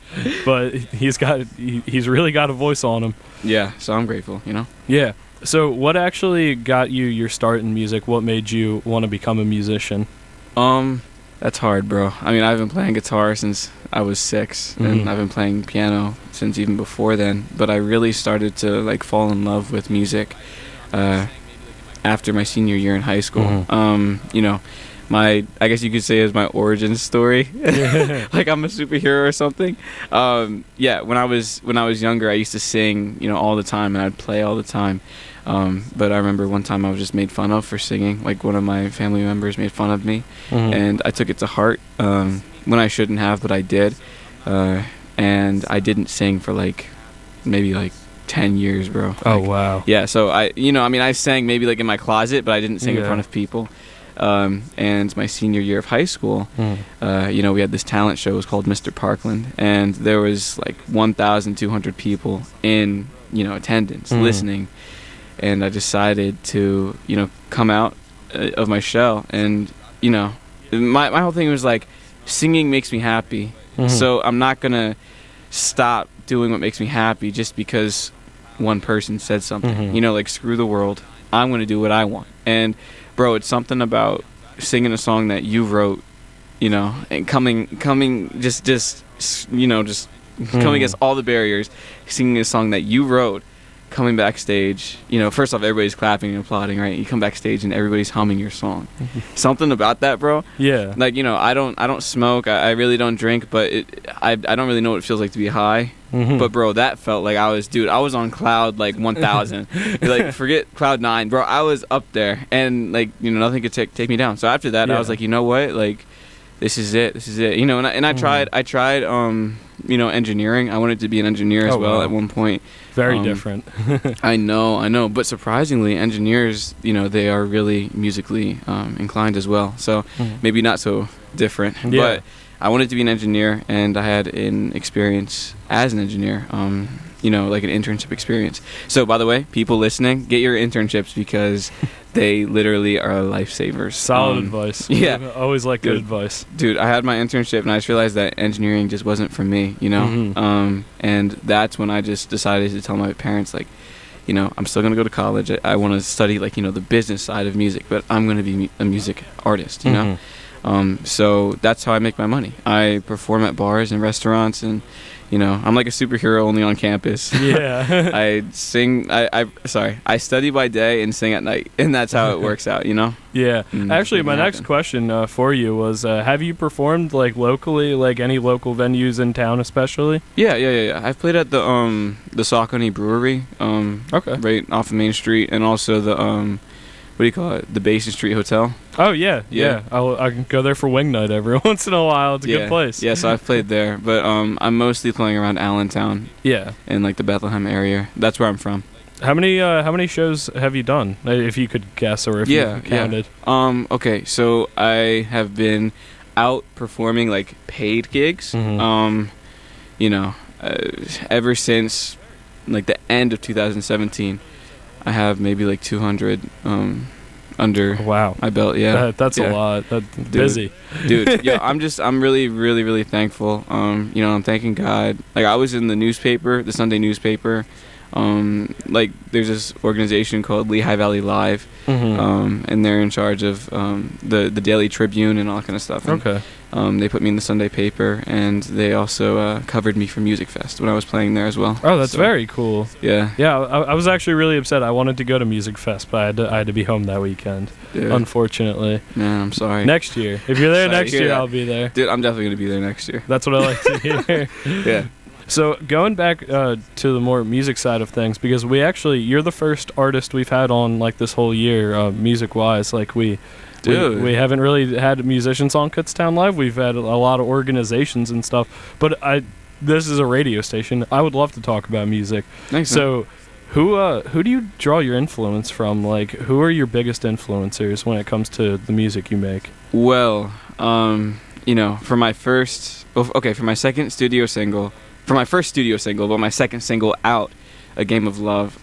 but he's really got a voice on him. Yeah, so I'm grateful, Yeah. So what actually got you your start in music? What made you want to become a musician? That's hard, bro. I mean, I've been playing guitar since I was 6, and I've been playing piano since even before then. But I really started to fall in love with music after my senior year in high school. I guess you could say is my origin story. Like I'm a superhero or something. When I was younger, I used to sing, all the time, and I'd play all the time. But I remember one time I was just made fun of for singing. Like one of my family members made fun of me, and I took it to heart when I shouldn't have, but I did. And I didn't sing for maybe 10 years, bro. Oh, wow. Yeah, so I sang maybe in my closet, but I didn't sing in front of people. And my senior year of high school, we had this talent show. It was called Mr. Parkland, and there was 1,200 people in attendance listening. And I decided to come out of my shell, and my whole thing was singing makes me happy, so I'm not gonna stop doing what makes me happy just because one person said something. Screw the world, I'm gonna do what I want. And bro, it's something about singing a song that you wrote, and coming just coming against all the barriers, singing a song that you wrote, coming backstage, first off, everybody's clapping and applauding, right? You come backstage and everybody's humming your song. Something about that, bro. Yeah. Like, I don't smoke. I really don't drink, but I don't really know what it feels like to be high. But, bro, that felt like I was on cloud, 1,000. Forget cloud 9. Bro, I was up there, and, nothing could take me down. So after that, I was like, you know what? This is it. And I tried, engineering. I wanted to be an engineer as well at one point. Very different. I know. But surprisingly, engineers, they are really musically inclined as well. So maybe not so different. Yeah. But I wanted to be an engineer, and I had an experience as an engineer, like an internship experience. So, by the way, people listening, get your internships because they literally are lifesavers. Solid advice. Yeah. I always like good advice. Dude, I had my internship, and I just realized that engineering just wasn't for me, and that's when I just decided to tell my parents, I'm still going to go to college. I want to study, the business side of music, but I'm going to be a music artist, know? So that's how I make my money. I perform at bars and restaurants, and I'm like a superhero only on campus. Yeah. I sing. I study by day and sing at night, and that's how it works out. Yeah. Actually, my next question for you was: have you performed locally, any local venues in town, especially? Yeah. I've played at the Saucony Brewery, okay, right off of Main Street, and also the what do you call it? The Basin Street Hotel. Oh, yeah. I can go there for wing night every once in a while. It's a good place. Yeah, so I've played there. But I'm mostly playing around Allentown. Yeah. In, the Bethlehem area. That's where I'm from. How many shows have you done, if you could guess, or if you counted? Yeah. Okay, so I have been out performing, paid gigs. Ever since, the end of 2017. I have maybe 200 under my belt. Yeah, that's a lot. That's busy, dude. Yeah, I'm really, really, really thankful. I'm thanking God. I was in the newspaper, the Sunday newspaper. There's this organization called Lehigh Valley Live, and they're in charge of the Daily Tribune and all that kind of stuff. And, okay. They put me in the Sunday paper, and they also covered me for Music Fest when I was playing there as well. Oh, that's very cool. Yeah. Yeah, I was actually really upset. I wanted to go to Music Fest, but I had to be home that weekend, unfortunately. Man, I'm sorry. Next year. If you're there next year, I'll be there. Dude, I'm definitely going to be there next year. That's what I like to hear. Yeah. So going back to the more music side of things, because you're the first artist we've had on this whole year, music-wise. We haven't really had musicians on Kutztown Live. We've had a lot of organizations and stuff. But this is a radio station. I would love to talk about music. Thanks. So who do you draw your influence from? Who are your biggest influencers when it comes to the music you make? Well, for my second studio single. For my first studio single, but my second single out, A Game of Love,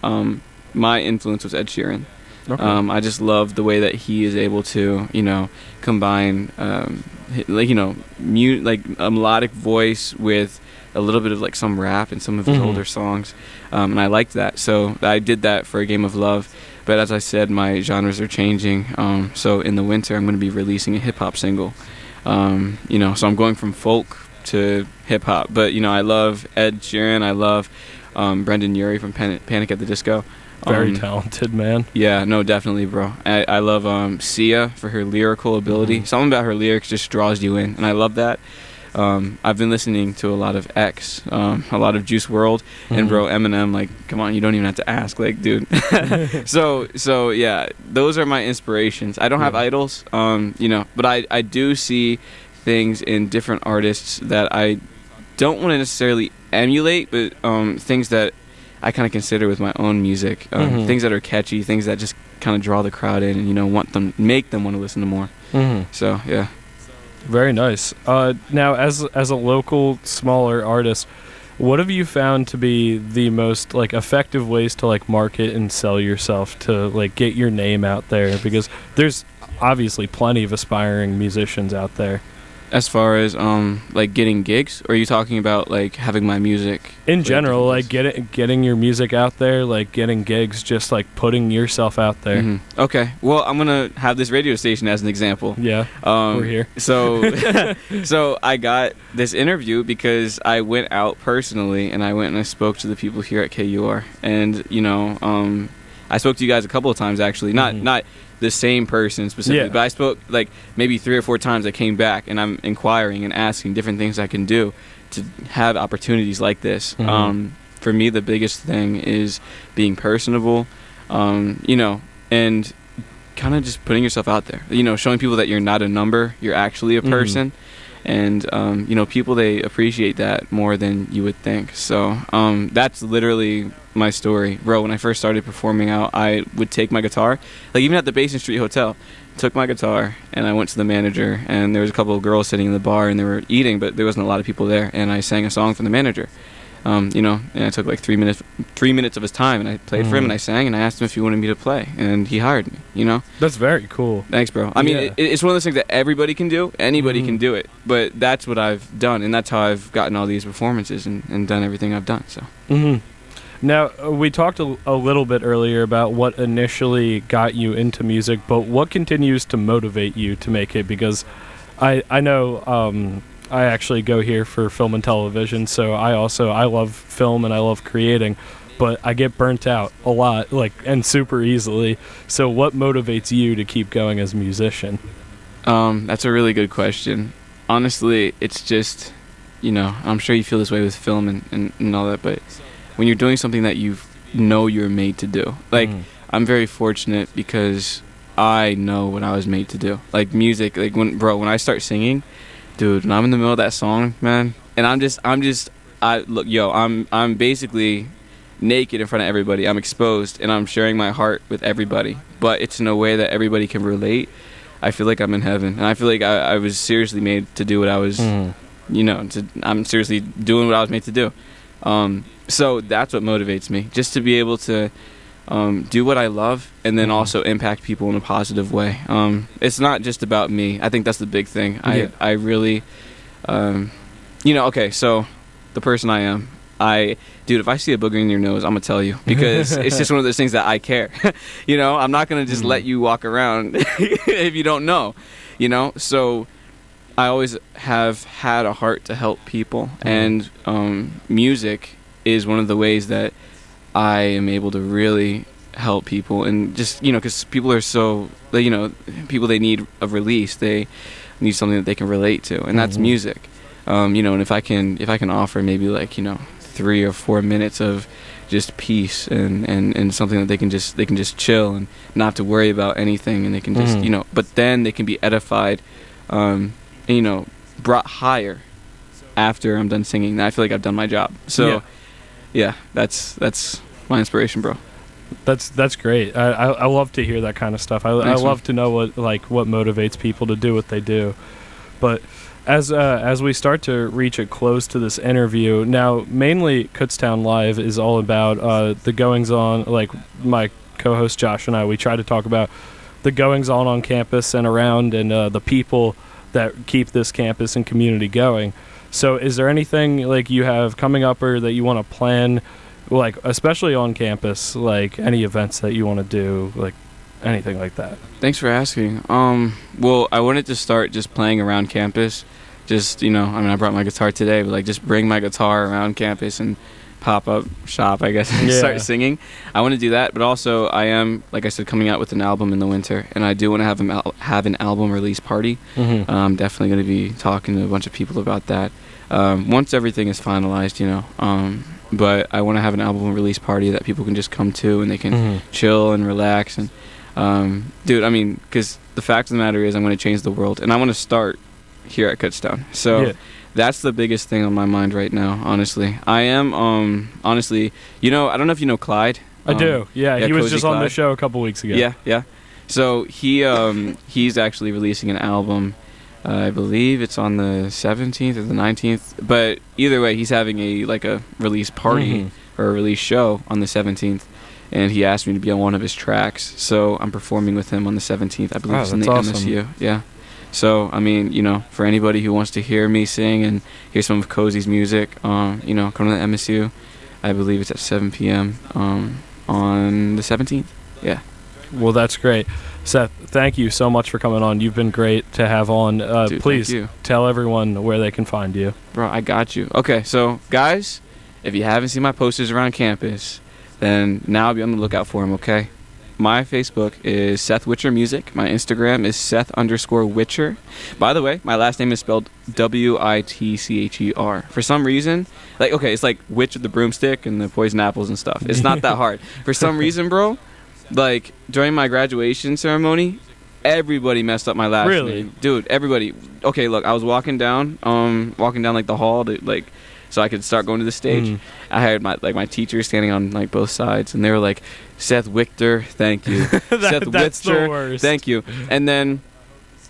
my influence was Ed Sheeran. Okay. I just love the way that he is able to, combine, a melodic voice with a little bit of some rap in some of his older songs, and I liked that. So I did that for A Game of Love. But as I said, my genres are changing. So in the winter, I'm going to be releasing a hip hop single. So I'm going from folk to hip hop, but I love Ed Sheeran. I love Brendan Urie from Panic at the Disco. Very talented man. Yeah, no, definitely, bro. I love Sia for her lyrical ability. Something about her lyrics just draws you in, and I love that. I've been listening to a lot of X, a lot of Juice WRLD, and bro, Eminem. Come on, you don't even have to ask, dude. so yeah, those are my inspirations. I don't have idols, but I do see things in different artists that I don't want to necessarily emulate, but things that I kind of consider with my own music, things that are catchy, things that just kind of draw the crowd in and make them want to listen to more. So yeah, very nice. Now, as a local smaller artist, what have you found to be the most effective ways to market and sell yourself, to get your name out there? Because there's obviously plenty of aspiring musicians out there. As far as like getting gigs, or are you talking about like having my music in general, like getting your music out there, like getting gigs, just like putting yourself out there? Mm-hmm. Okay, well, I'm gonna have this radio station as an example. Yeah, we're here. So so I got this interview because I went out personally and I went and I spoke to the people here at KUR, and you know, I spoke to you guys a couple of times actually, not the same person specifically, but I spoke like maybe 3 or 4 times. I came back and I'm inquiring and asking different things I can do to have opportunities like this. For me, the biggest thing is being personable, you know, and kind of just putting yourself out there, you know, showing people that you're not a number, you're actually a person. And you know, people, they appreciate that more than you would think. So that's literally my story, bro. When I first started performing out, I would take my guitar, like even at the Basin Street Hotel, took my guitar and I went to the manager, and there was a couple of girls sitting in the bar and they were eating, but there wasn't a lot of people there, and I sang a song for the manager. You know, and I took like 3 minutes of his time, and I played for him, and I sang, and I asked him if he wanted me to play, and he hired me, you know? That's very cool. Thanks, bro. I mean, it's one of those things that everybody can do. Anybody can do it. But that's what I've done, and that's how I've gotten all these performances and done everything I've done, so. Now, we talked a little bit earlier about what initially got you into music, but what continues to motivate you to make it? Because I know I actually go here for film and television, so I love film and I love creating, but I get burnt out a lot, like, and super easily. So what motivates you to keep going as a musician? That's a really good question. Honestly, it's just, you know, I'm sure you feel this way with film and all that, but when you're doing something that you know you're made to do, like, I'm very fortunate because I know what I was made to do. Like music, like when I start singing, dude, when I'm in the middle of that song, man, and I'm basically naked in front of everybody. I'm exposed, and I'm sharing my heart with everybody, but it's in a way that everybody can relate. I feel like I'm in heaven, and I feel like I was seriously made to do what I was, you know, I'm seriously doing what I was made to do. So that's what motivates me, just to be able to do what I love, and then also impact people in a positive way. It's not just about me. I think that's the big thing. I really, you know, okay, so the person I am, dude, if I see a booger in your nose, I'm gonna tell you, because it's just one of those things that I care. You know, I'm not gonna just let you walk around if you don't know, you know? So I always have had a heart to help people, and music is one of the ways that I am able to really help people, and just, you know, because people are so, you know, people, they need a release, they need something that they can relate to, and that's music. You know, and if I can offer maybe, like, you know, 3 or 4 minutes of just peace and something that they can just chill and not have to worry about anything, and they can just, you know, but then they can be edified, and, you know, brought higher after I'm done singing. I feel like I've done my job. So yeah, that's my inspiration, bro. That's great. I love to hear that kind of stuff. I love to know what motivates people to do what they do. But as we start to reach a close to this interview, now mainly Kutztown Live is all about the goings on. Like my co-host Josh and I, we try to talk about the goings on campus and around, and the people that keep this campus and community going. So is there anything like you have coming up or that you want to plan, like especially on campus, like any events that you want to do, like anything like that? Thanks for asking. Well, I wanted to start just playing around campus. Just, you know, I mean, I brought my guitar today, but like just bring my guitar around campus and pop up shop, I guess, and start singing. I want to do that, but also I am, like I said, coming out with an album in the winter, and I do want to have an album release party. I'm definitely going to be talking to a bunch of people about that once everything is finalized, you know. But I want to have an album release party that people can just come to, and they can chill and relax. And dude, I mean, because the fact of the matter is, I'm going to change the world, and I want to start here at Kutztown. So that's the biggest thing on my mind right now, honestly. I am, honestly, you know, I don't know if you know Clyde. I do, yeah. He was just on the show a couple weeks ago. Yeah. So he's actually releasing an album. I believe it's on the 17th or the 19th. But either way, he's having a release party or a release show on the 17th. And he asked me to be on one of his tracks. So I'm performing with him on the 17th. I believe it's in the MSU. Yeah. So, I mean, for anybody who wants to hear me sing and hear some of Cozy's music, come to the MSU. I believe it's at 7 p.m. On the 17th. Yeah. Well, that's great. Seth, thank you so much for coming on. You've been great to have on. Dude, please tell everyone where they can find you. Bro, I got you. Okay, so guys, if you haven't seen my posters around campus, then now be on the lookout for them, okay? My Facebook is Seth Witcher Music. My Instagram is Seth_Witcher. By the way, my last name is spelled Witcher. For some reason, it's like Witch with the broomstick and the poison apples and stuff. It's not that hard. For some reason, bro, during my graduation ceremony, everybody messed up my last name. Dude, everybody. Okay, look, I was walking down the hall to so I could start going to the stage. I had my teachers standing on both sides, and they were like, Seth Wichter, thank you. Seth Witcher, thank you. And then,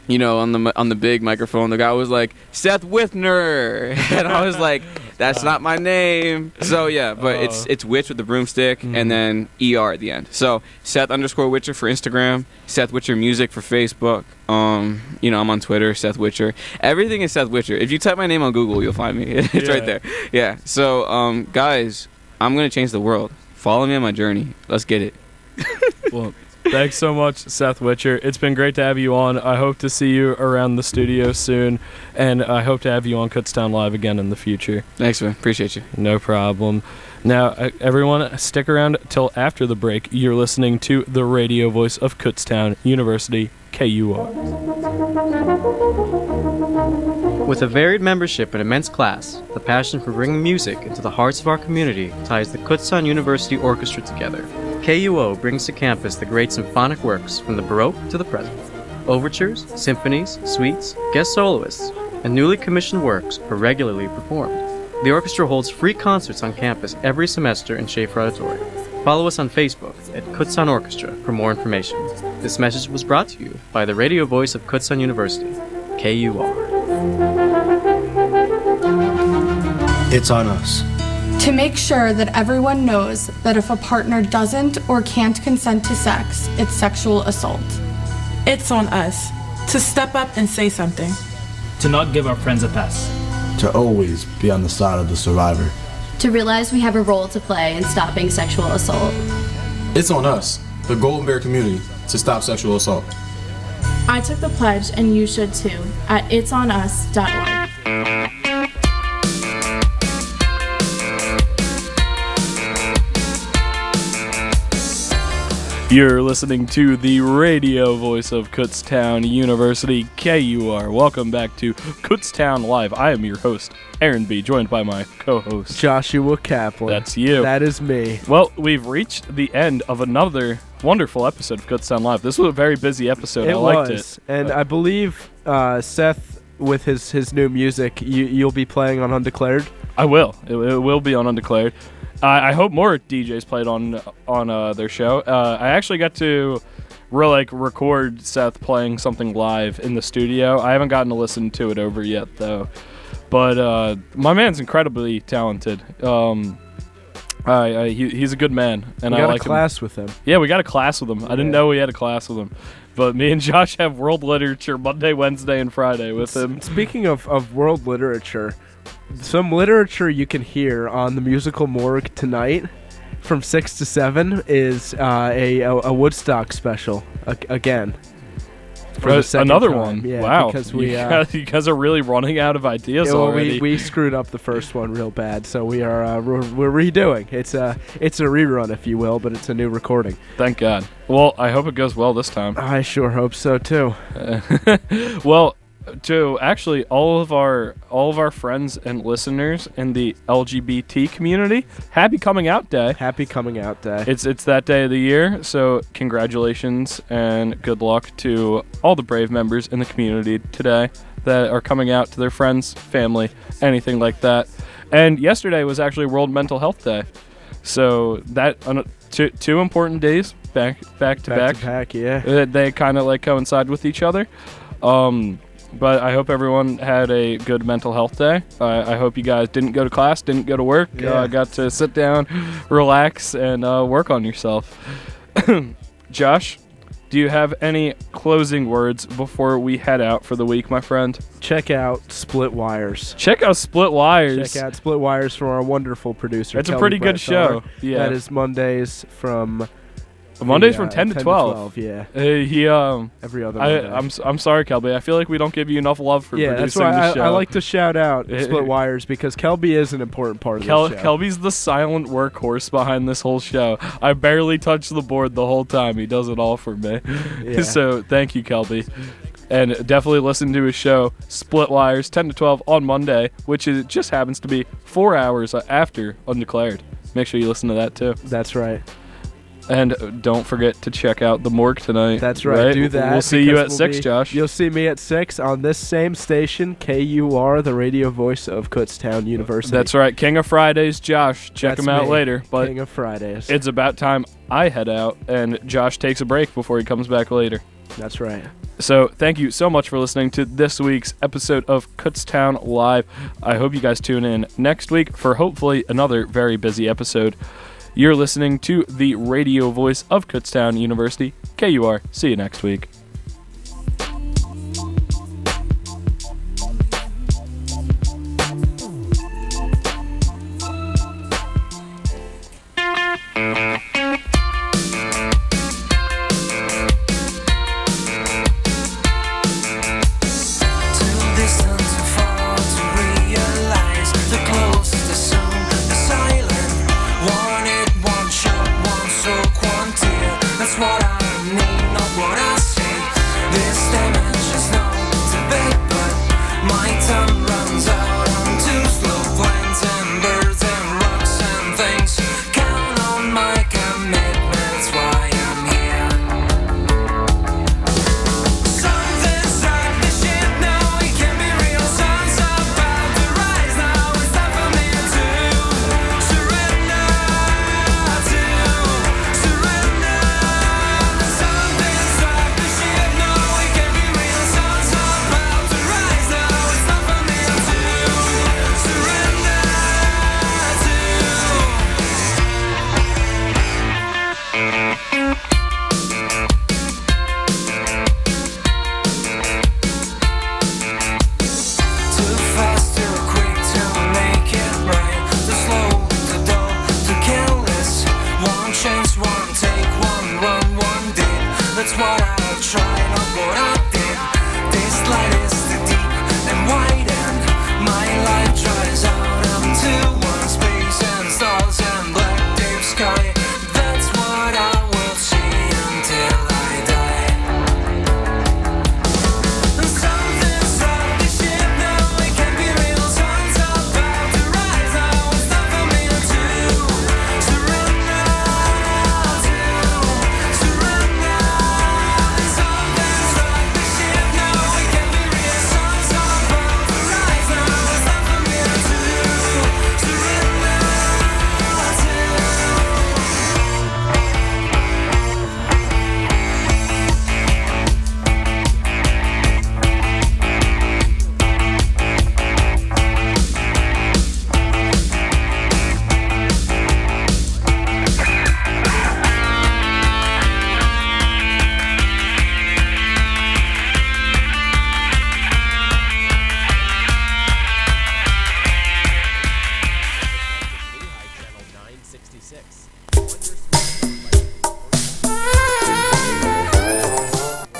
on the big microphone, the guy was like, Seth Withner, and I was like, that's not my name. So yeah, but it's Witch with the broomstick and then ER at the end. So Seth_Witcher for Instagram, Seth Witcher Music for Facebook. I'm on Twitter, Seth Witcher. Everything is Seth Witcher. If you type my name on Google, you'll find me. It's right there. Yeah. So guys, I'm gonna change the world. Follow me on my journey. Let's get it. Well, thanks so much, Seth Witcher. It's been great to have you on. I hope to see you around the studio soon, and I hope to have you on Kutztown Live again in the future. Thanks, man. Appreciate you. No problem. Now, everyone, stick around till after the break. You're listening to the radio voice of Kutztown University, KUAB. With a varied membership and immense class, the passion for bringing music into the hearts of our community ties the Kutztown University Orchestra together. KUO brings to campus the great symphonic works from the Baroque to the present. Overtures, symphonies, suites, guest soloists, and newly commissioned works are regularly performed. The orchestra holds free concerts on campus every semester in Schaefer Auditorium. Follow us on Facebook at Kutztown Orchestra for more information. This message was brought to you by the radio voice of Kutztown University, KUR. It's on us. To make sure that everyone knows that if a partner doesn't or can't consent to sex, it's sexual assault. It's on us to step up and say something. To not give our friends a pass. To always be on the side of the survivor. To realize we have a role to play in stopping sexual assault. It's on us, the Golden Bear community, to stop sexual assault. I took the pledge, and you should too, at itsonus.org. You're listening to the radio voice of Kutztown University, KUR. Welcome back to Kutztown Live. I am your host, Aaron B., joined by my co-host, Joshua Kaplan. That's you. That is me. Well, we've reached the end of another wonderful episode of Kutztown Live. This was a very busy episode. I liked it. And I believe Seth, with his new music, you'll be playing on Undeclared? I will. It will be on Undeclared. I hope more DJs played on their show. I actually got to record Seth playing something live in the studio. I haven't gotten to listen to it over yet though, but my man's incredibly talented. He's a good man, and I like him. We got a class with him. Yeah, we got a class with him. I didn't know we had a class with him. But me and Josh have world literature Monday, Wednesday, and Friday with him. Speaking of world literature, some literature you can hear on the musical Morgue tonight from 6 to 7 is a Woodstock special again. For the second another time. one. Yeah, wow. Because we you guys are really running out of ideas already. We screwed up the first one real bad, so we are we're redoing. It's a rerun, if you will, but it's a new recording. Thank God. Well, I hope it goes well this time. I sure hope so too. Well, to actually all of our friends and listeners in the LGBT community, happy coming out day. Happy coming out day. It's that day of the year, so congratulations and good luck to all the brave members in the community today that are coming out to their friends, family, anything like that. And yesterday was actually World Mental Health Day. So that two important days back to back. Yeah. They kind of coincide with each other. But I hope everyone had a good mental health day. I hope you guys didn't go to class, didn't go to work, got to sit down, relax, and work on yourself. Josh, do you have any closing words before we head out for the week, my friend? Check out Split Wires. Check out Split Wires. Check out Split Wires from our wonderful producer. It's a pretty good show. Yeah. That is Mondays from... Mondays from 10 to 12. Yeah. He every other Monday. I'm sorry, Kelby. I feel like we don't give you enough love for producing that's why the show. I like to shout out Split Wires because Kelby is an important part of the show. Kelby's the silent workhorse behind this whole show. I barely touch the board the whole time. He does it all for me. Yeah. So thank you, Kelby. And definitely listen to his show, Split Wires, 10 to 12 on Monday, which just happens to be 4 hours after Undeclared. Make sure you listen to that too. That's right. And don't forget to check out the morgue tonight. That's right. Do that. We'll see you at 6, Josh. You'll see me at 6 on this same station, KUR, the radio voice of Kutztown University. That's right. King of Fridays, Josh. Check him out later. But King of Fridays. It's about time I head out, and Josh takes a break before he comes back later. That's right. So thank you so much for listening to this week's episode of Kutztown Live. I hope you guys tune in next week for hopefully another very busy episode. You're listening to the radio voice of Kutztown University, KUR. See you next week.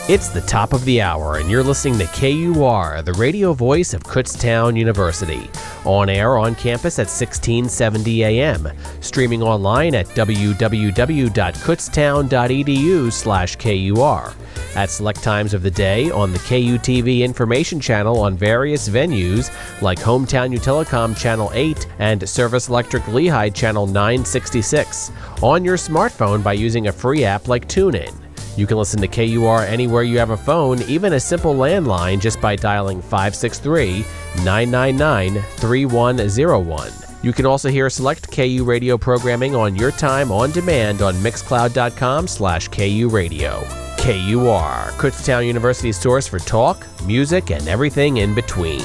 It's the top of the hour, and you're listening to KUR, the radio voice of Kutztown University. On air on campus at 1670 AM. Streaming online at www.kutztown.edu/KUR. At select times of the day on the KUTV information channel on various venues like Hometown Utelecom Channel 8 and Service Electric Lehigh Channel 966. On your smartphone by using a free app like TuneIn. You can listen to KUR anywhere you have a phone, even a simple landline, just by dialing 563-999-3101. You can also hear select KU radio programming on your time on demand on mixcloud.com/KU radio. KUR, Kutztown University's source for talk, music, and everything in between.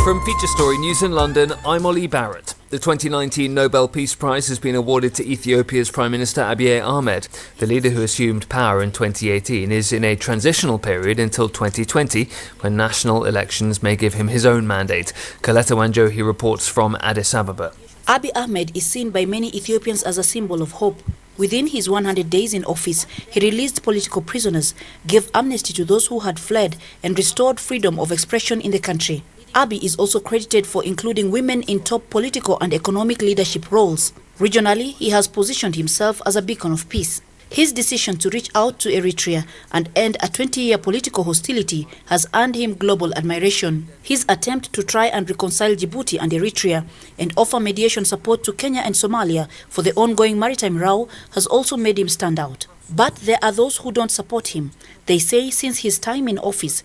From Feature Story News in London, I'm Ollie Barrett. The 2019 Nobel Peace Prize has been awarded to Ethiopia's Prime Minister Abiy Ahmed. The leader, who assumed power in 2018, is in a transitional period until 2020, when national elections may give him his own mandate. Coletta Wanjohi reports from Addis Ababa. Abiy Ahmed is seen by many Ethiopians as a symbol of hope. Within his 100 days in office, he released political prisoners, gave amnesty to those who had fled, and restored freedom of expression in the country. Abiy is also credited for including women in top political and economic leadership roles. Regionally, he has positioned himself as a beacon of peace. His decision to reach out to Eritrea and end a 20-year political hostility has earned him global admiration. His attempt to try and reconcile Djibouti and Eritrea and offer mediation support to Kenya and Somalia for the ongoing maritime row has also made him stand out. But there are those who don't support him. They say since his time in office,